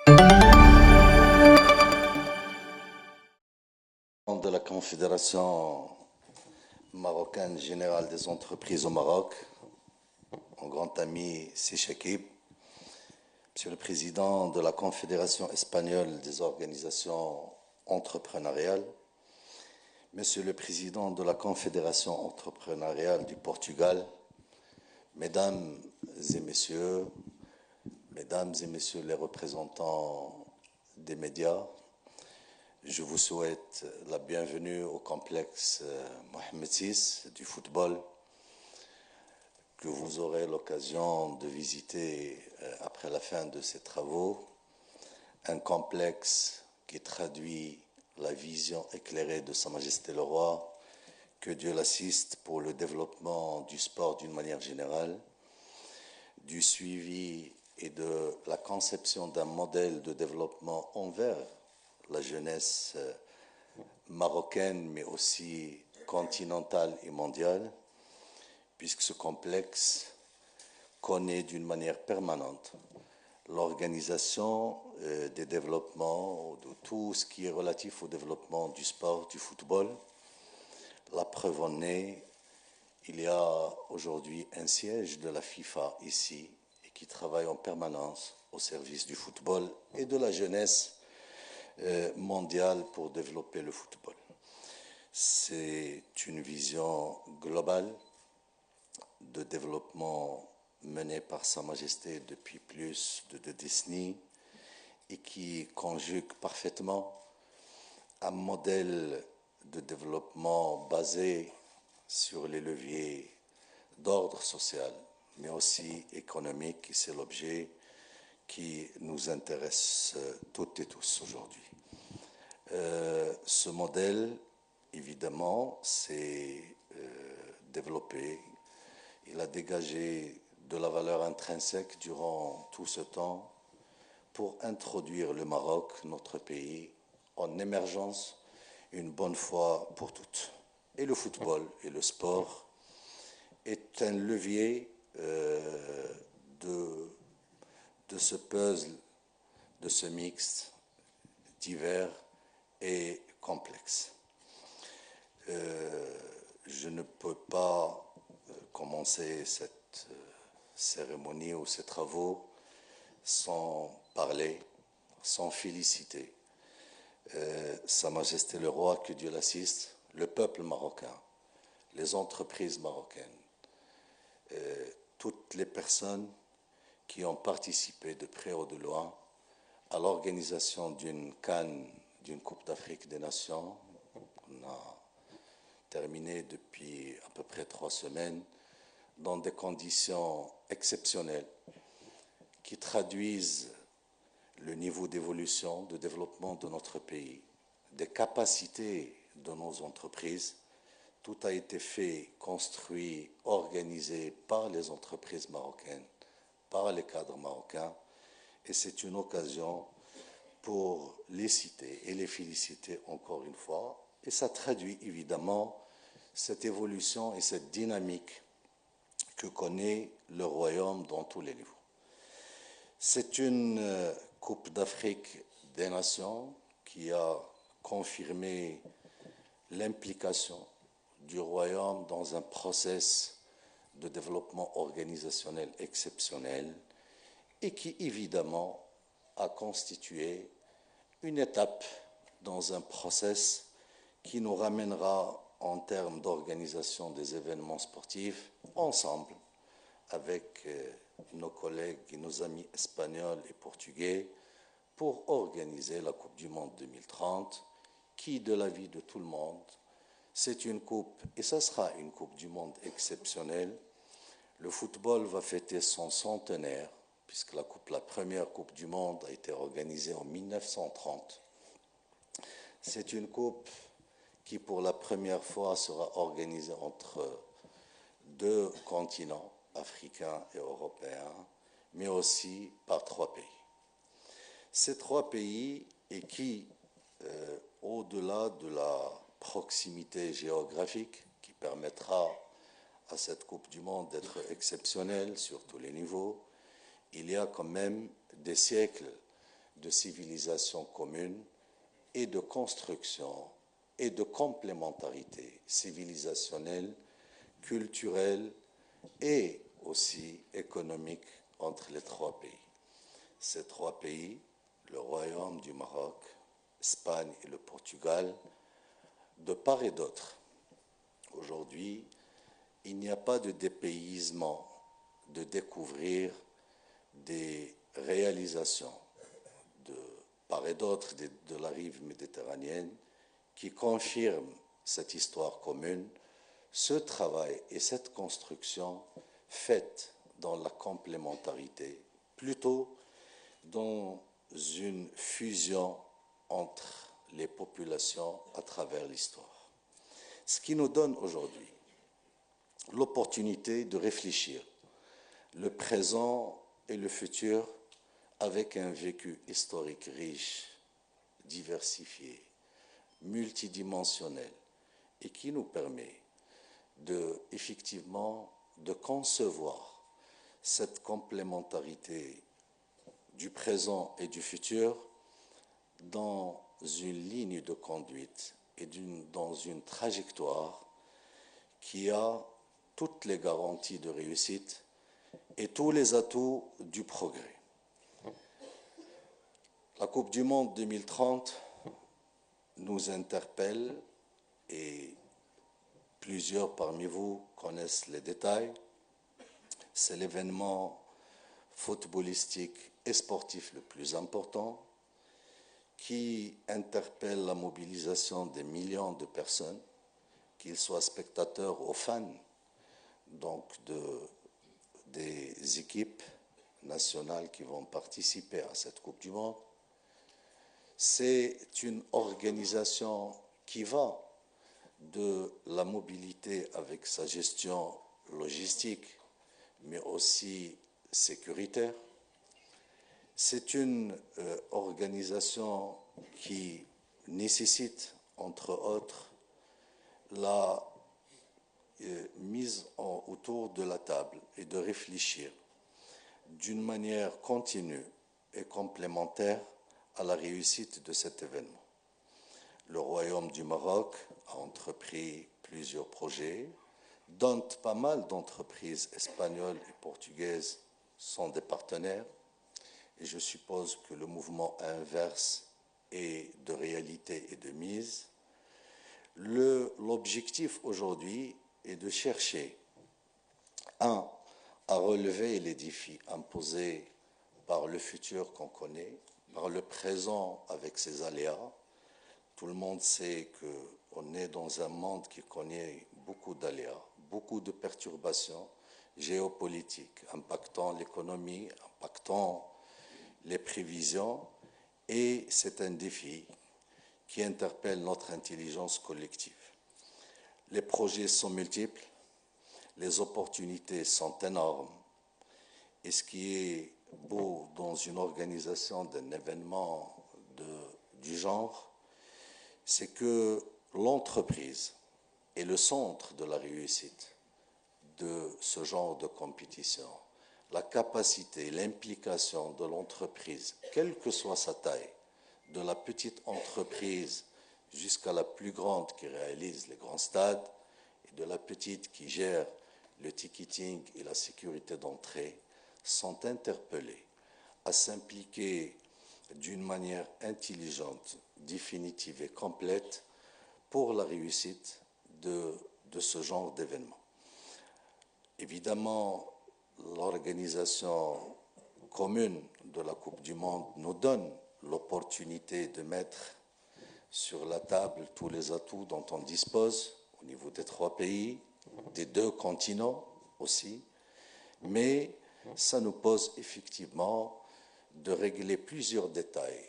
De la Confédération marocaine générale des entreprises au Maroc, mon grand ami Sichakib, Monsieur le Président de la Confédération espagnole des organisations entrepreneuriales, Monsieur le Président de la Confédération entrepreneuriale du Portugal, Mesdames et Messieurs, Mesdames et Messieurs les représentants des médias, je vous souhaite la bienvenue au complexe Mohamed VI du football que vous aurez l'occasion de visiter après la fin de ces travaux. Un complexe qui traduit la vision éclairée de Sa Majesté le Roi, que Dieu l'assiste pour le développement du sport d'une manière générale, du suivi et de la conception d'un modèle de développement envers la jeunesse marocaine, mais aussi continentale et mondiale, puisque ce complexe connaît d'une manière permanente l'organisation des développements, de tout ce qui est relatif au développement du sport, du football. La preuve en est, il y a aujourd'hui un siège de la FIFA ici, et qui travaille en permanence au service du football et de la jeunesse mondiale pour développer le football. C'est une vision globale de développement menée par Sa Majesté depuis plus de 2 décennies et qui conjugue parfaitement un modèle de développement basé sur les leviers d'ordre social, mais aussi économique, et c'est l'objet qui nous intéresse toutes et tous aujourd'hui. Ce modèle, évidemment, s'est développé. Il a dégagé de la valeur intrinsèque durant tout ce temps pour introduire le Maroc, notre pays, en émergence une bonne fois pour toutes. Et le football et le sport est un levier de ce puzzle, de ce mix divers et complexe. Je ne peux pas commencer cette cérémonie ou ces travaux sans parler, sans féliciter Sa Majesté le Roi, que Dieu l'assiste, le peuple marocain, les entreprises marocaines, toutes les personnes qui ont participé de près ou de loin à l'organisation d'une CAN, d'une Coupe d'Afrique des Nations. On a terminé depuis à peu près 3 semaines dans des conditions exceptionnelles qui traduisent le niveau d'évolution, de développement de notre pays, des capacités de nos entreprises. Tout a été fait, construit, organisé par les entreprises marocaines, par les cadres marocains, et c'est une occasion pour les citer et les féliciter encore une fois. Et ça traduit évidemment cette évolution et cette dynamique que connaît le royaume dans tous les niveaux. C'est une Coupe d'Afrique des Nations qui a confirmé l'implication du royaume dans un processus de développement organisationnel exceptionnel et qui évidemment a constitué une étape dans un processus qui nous ramènera en termes d'organisation des événements sportifs ensemble avec nos collègues et nos amis espagnols et portugais pour organiser la Coupe du Monde 2030 qui, de l'avis de tout le monde, c'est une coupe, et ça sera une Coupe du Monde exceptionnelle. Le football va fêter son centenaire, puisque la première Coupe du Monde a été organisée en 1930. C'est une coupe qui, pour la première fois, sera organisée entre 2 continents, africains et européens, mais aussi par 3 pays. Ces 3 pays, et qui, au-delà de la proximité géographique qui permettra à cette Coupe du Monde d'être exceptionnelle sur tous les niveaux, il y a quand même des siècles de civilisation commune et de construction et de complémentarité civilisationnelle, culturelle et aussi économique entre les trois pays. Ces trois pays, le Royaume du Maroc, l'Espagne et le Portugal, de part et d'autre, aujourd'hui, il n'y a pas de dépaysement de découvrir des réalisations de part et d'autre de la rive méditerranéenne qui confirment cette histoire commune, ce travail et cette construction faite dans la complémentarité, plutôt dans une fusion entre les populations à travers l'histoire. Ce qui nous donne aujourd'hui l'opportunité de réfléchir le présent et le futur avec un vécu historique riche, diversifié, multidimensionnel et qui nous permet effectivement de concevoir cette complémentarité du présent et du futur dans une ligne de conduite et dans une trajectoire qui a toutes les garanties de réussite et tous les atouts du progrès. La Coupe du Monde 2030 nous interpelle et plusieurs parmi vous connaissent les détails. C'est l'événement footballistique et sportif le plus important qui interpelle la mobilisation des millions de personnes, qu'ils soient spectateurs ou fans, donc des équipes nationales qui vont participer à cette Coupe du Monde. C'est une organisation qui va de la mobilité avec sa gestion logistique, mais aussi sécuritaire. C'est une organisation qui nécessite, entre autres, la mise autour de la table et de réfléchir d'une manière continue et complémentaire à la réussite de cet événement. Le Royaume du Maroc a entrepris plusieurs projets, dont pas mal d'entreprises espagnoles et portugaises sont des partenaires, et je suppose que le mouvement inverse est de réalité et de mise. L'objectif aujourd'hui est de chercher, à relever les défis imposés par le futur qu'on connaît, par le présent avec ses aléas. Tout le monde sait qu'on est dans un monde qui connaît beaucoup d'aléas, beaucoup de perturbations géopolitiques, impactant l'économie, impactant les prévisions, et c'est un défi qui interpelle notre intelligence collective. Les projets sont multiples, les opportunités sont énormes, et ce qui est beau dans une organisation d'un événement du genre, c'est que l'entreprise est le centre de la réussite de ce genre de compétition. La capacité, l'implication de l'entreprise, quelle que soit sa taille, de la petite entreprise jusqu'à la plus grande qui réalise les grands stades, et de la petite qui gère le ticketing et la sécurité d'entrée, sont interpellés à s'impliquer d'une manière intelligente, définitive et complète pour la réussite de ce genre d'événement. Évidemment, l'organisation commune de la Coupe du Monde nous donne l'opportunité de mettre sur la table tous les atouts dont on dispose au niveau des trois pays, des deux continents aussi, mais ça nous pose effectivement de régler plusieurs détails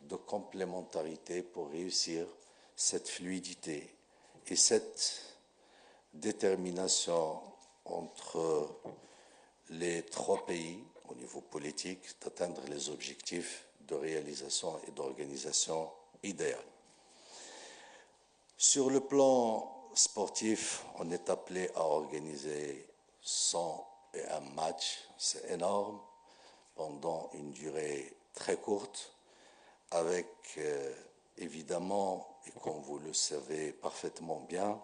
de complémentarité pour réussir cette fluidité et cette détermination entre les trois pays au niveau politique d'atteindre les objectifs de réalisation et d'organisation idéale. Sur le plan sportif, on est appelé à organiser 101 matchs, c'est énorme, pendant une durée très courte, avec évidemment, et comme vous le savez parfaitement bien,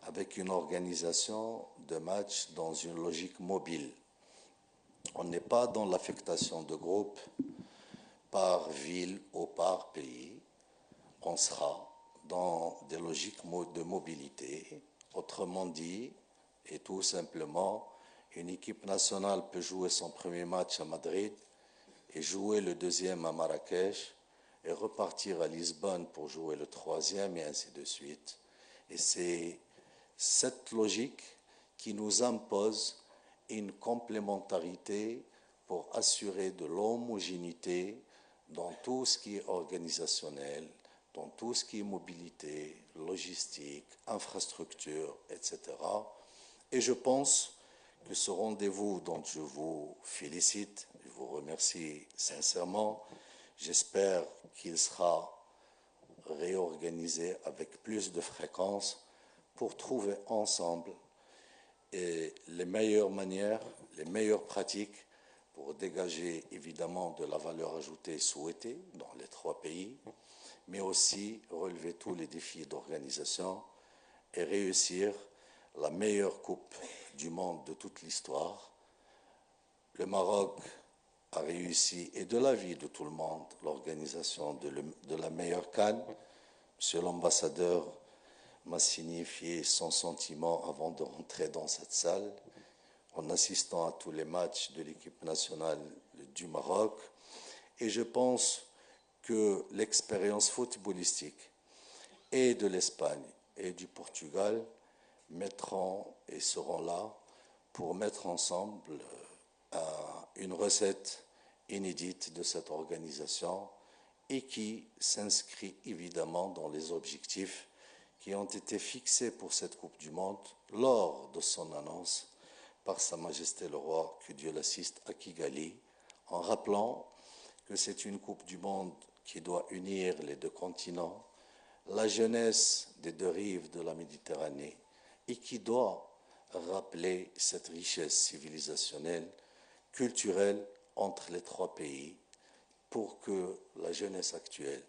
avec une organisation de matchs dans une logique mobile. On n'est pas dans l'affectation de groupes par ville ou par pays. On sera dans des logiques de mobilité. Autrement dit, et tout simplement, une équipe nationale peut jouer son premier match à Madrid et jouer le deuxième à Marrakech et repartir à Lisbonne pour jouer le troisième et ainsi de suite. Et c'est cette logique qui nous impose une complémentarité pour assurer de l'homogénéité dans tout ce qui est organisationnel, dans tout ce qui est mobilité, logistique, infrastructure, etc. Et je pense que ce rendez-vous dont je vous félicite, je vous remercie sincèrement, j'espère qu'il sera réorganisé avec plus de fréquence pour trouver ensemble les meilleures manières, les meilleures pratiques pour dégager évidemment de la valeur ajoutée souhaitée dans les trois pays, mais aussi relever tous les défis d'organisation et réussir la meilleure Coupe du monde de toute l'histoire. Le Maroc a réussi, et de l'avis de tout le monde, l'organisation de la meilleure CAN. Monsieur l'ambassadeur m'a signifié son sentiment avant de rentrer dans cette salle, en assistant à tous les matchs de l'équipe nationale du Maroc. Et je pense que l'expérience footballistique et de l'Espagne et du Portugal mettront et seront là pour mettre ensemble une recette inédite de cette organisation et qui s'inscrit évidemment dans les objectifs qui ont été fixés pour cette Coupe du Monde lors de son annonce par Sa Majesté le Roi, que Dieu l'assiste, à Kigali, en rappelant que c'est une Coupe du Monde qui doit unir les deux continents, la jeunesse des deux rives de la Méditerranée, et qui doit rappeler cette richesse civilisationnelle, culturelle entre les trois pays, pour que la jeunesse actuelle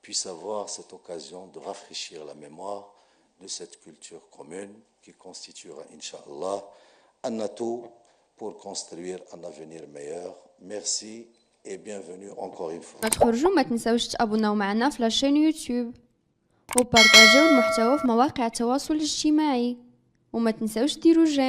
puisse avoir cette occasion de rafraîchir la mémoire de cette culture commune qui constituera, Inch'Allah, un atout pour construire un avenir meilleur. Merci et bienvenue encore une fois. تخرجوا ما تنساوش تابوناو معنا في لاشين يوتيوب وبارطاجيو المحتوى في مواقع التواصل الاجتماعي وما تنساوش ديروا جيم.